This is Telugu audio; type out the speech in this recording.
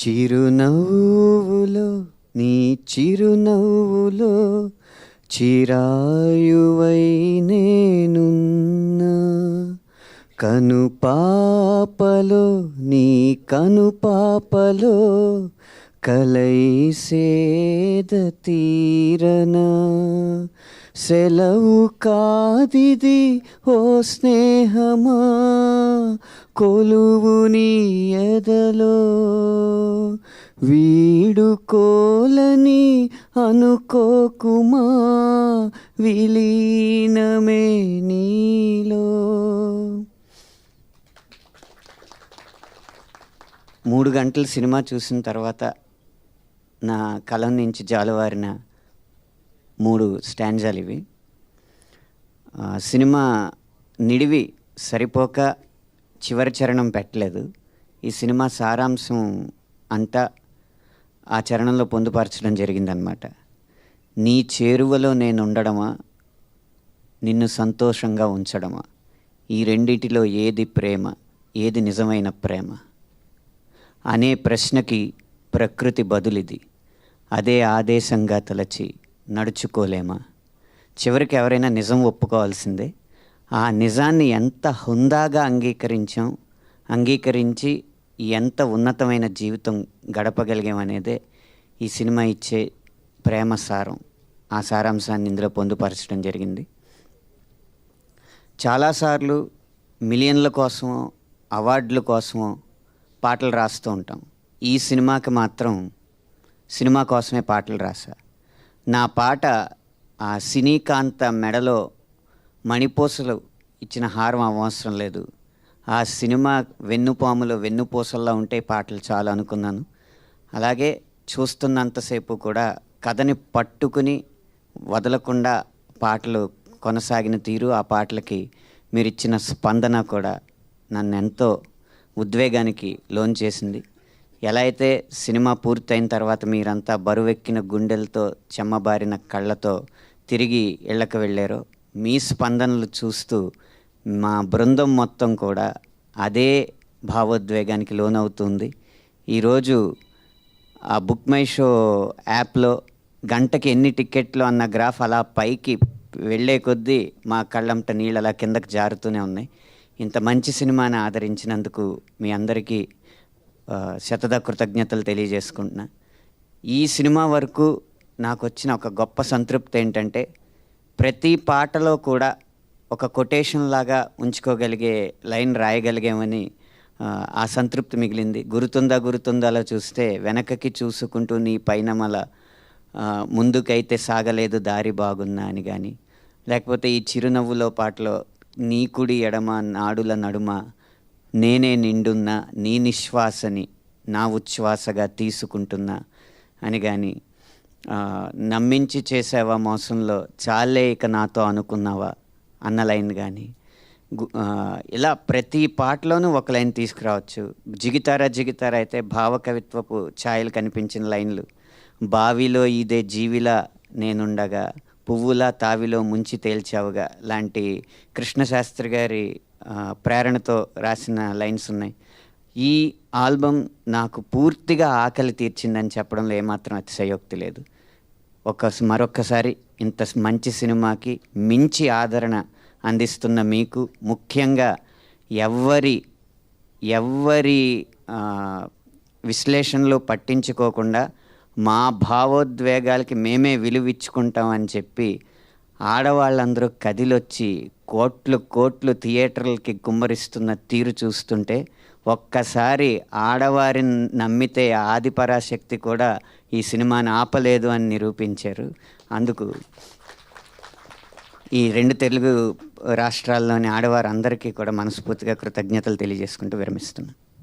చిరునవ్వులో నీ చిరునవ్వులో చిరాయువై నేనున్నా, కనుపాపలో నీ కనుపాపలో కలై సేద తీరనా. సెలవు కాదిది ఓ స్నేహమా, కొలువు నీ ఎదలో, వీడుకోలని అనుకోకుమా, విలీనమే నీలో. 3 గంటలు సినిమా చూసిన తర్వాత నా కలం నుంచి జాలువారిన 3 స్టాంజాలు ఇవి. సినిమా నిడివి సరిపోక చివరి చరణం పెట్టలేదు. ఈ సినిమా సారాంశం అంతా ఆ చరణంలో పొందుపరచడం జరిగిందనమాట. నీ చేరువలో నేను ఉండడమా, నిన్ను సంతోషంగా ఉంచడమా, ఈ రెండిటిలో ఏది ప్రేమ, ఏది నిజమైన ప్రేమ అనే ప్రశ్నకి ప్రకృతి బదులిది. అదే ఆదేశంగా తలచి నడుచుకోలేమా. చివరికి ఎవరైనా నిజం ఒప్పుకోవాల్సిందే. ఆ నిజాన్ని ఎంత హుందాగా అంగీకరించి ఎంత ఉన్నతమైన జీవితం గడపగలిగామనేదే ఈ సినిమా ఇచ్చే ప్రేమ సారం. ఆ సారాంశాన్ని ఇందులో పొందుపరచడం జరిగింది. చాలాసార్లు మిలియన్ల కోసమో అవార్డుల కోసమో పాటలు రాస్తూ ఉంటాం. ఈ సినిమాకి మాత్రం సినిమా కోసమే పాటలు రాసా. నా పాట ఆ సినీకాంత మెడలో మణిపూసలు ఇచ్చిన హారం అవసరం లేదు. ఆ సినిమా వెన్నుపాములో వెన్నుపూసల్లా ఉంటే పాటలు చాలు అనుకున్నాను. అలాగే చూస్తున్నంతసేపు కూడా కథని పట్టుకుని వదలకుండా పాటలు కొనసాగిన తీరు, ఆ పాటలకి మీరిచ్చిన స్పందన కూడా నన్ను ఎంతో ఉద్వేగానికి లోన్ చేసింది. ఎలా అయితే సినిమా పూర్తయిన తర్వాత మీరంతా బరువెక్కిన గుండెలతో చెమ్మబారిన కళ్ళతో తిరిగి ఇళ్ళకి వెళ్ళారో, మీ స్పందనలు చూస్తూ మా బృందం మొత్తం కూడా అదే భావోద్వేగానికి లోనవుతుంది. ఈరోజు ఆ బుక్ మై షో యాప్లో గంటకి ఎన్ని టికెట్లు అన్న గ్రాఫ్ అలా పైకి వెళ్ళే కొద్దీ మా కళ్ళంట నీళ్ళు అలా కిందకి జారుతూనే ఉన్నాయి. ఇంత మంచి సినిమాని ఆదరించినందుకు మీ అందరికీ శతద కృతజ్ఞతలు తెలియజేసుకుంటున్నా. ఈ సినిమా వరకు నాకు వచ్చిన ఒక గొప్ప సంతృప్తి ఏంటంటే, ప్రతి పాటలో కూడా ఒక కొటేషన్ లాగా ఉంచుకోగలిగే లైన్ రాయగలిగామని ఆ సంతృప్తి మిగిలింది. గురుతుందాలో చూస్తే వెనకకి చూసుకుంటూ నీ పైనమల ముందుకైతే సాగలేదు దారి బాగున్నా అని కానీ, లేకపోతే ఈ చిరునవ్వులో పాటలో నీ కుడి ఎడమ నాడుల నడుమ నేనే నిండున్నా, నీ నిశ్వాసని నా ఉచ్ఛ్వాసగా తీసుకుంటున్నా అని కానీ, నమ్మించి చేసావా మోసంలో చాలే ఇక నాతో అనుకున్నావా అన్న లైన్ కానీ, ఇలా ప్రతి పాటలోనూ ఒక లైన్ తీసుకురావచ్చు. జిగితారా అయితే భావకవిత్వపు ఛాయలు కనిపించిన లైన్లు. బావిలో ఇదే జీవిలా నేనుండగా పువ్వులా తావిలో ముంచి తేల్చావుగా లాంటి కృష్ణశాస్త్రి గారి ప్రేరణతో రాసిన లైన్స్ ఉన్నాయి. ఈ ఆల్బమ్ నాకు పూర్తిగా ఆకలి తీర్చిందని చెప్పడంలో ఏమాత్రం అతిశయోక్తి లేదు. మరొక్కసారి ఇంత మంచి సినిమాకి మించి ఆదరణ అందిస్తున్న మీకు, ముఖ్యంగా ఎవ్వరి విశ్లేషణలో పట్టించుకోకుండా మా భావోద్వేగాలకి మేమే విలువిచ్చుకుంటామని చెప్పి ఆడవాళ్ళందరూ కదిలొచ్చి కోట్లు థియేటర్లకి కుమ్మరిస్తున్న తీరు చూస్తుంటే, ఒక్కసారి ఆడవారిని నమ్మితే ఆదిపరాశక్తి కూడా ఈ సినిమాని ఆపలేదు అని నిరూపించారు. అందుకు ఈ 2 తెలుగు రాష్ట్రాల్లోని ఆడవారందరికీ కూడా మనస్ఫూర్తిగా కృతజ్ఞతలు తెలియజేసుకుంటూ విరమిస్తున్నాను.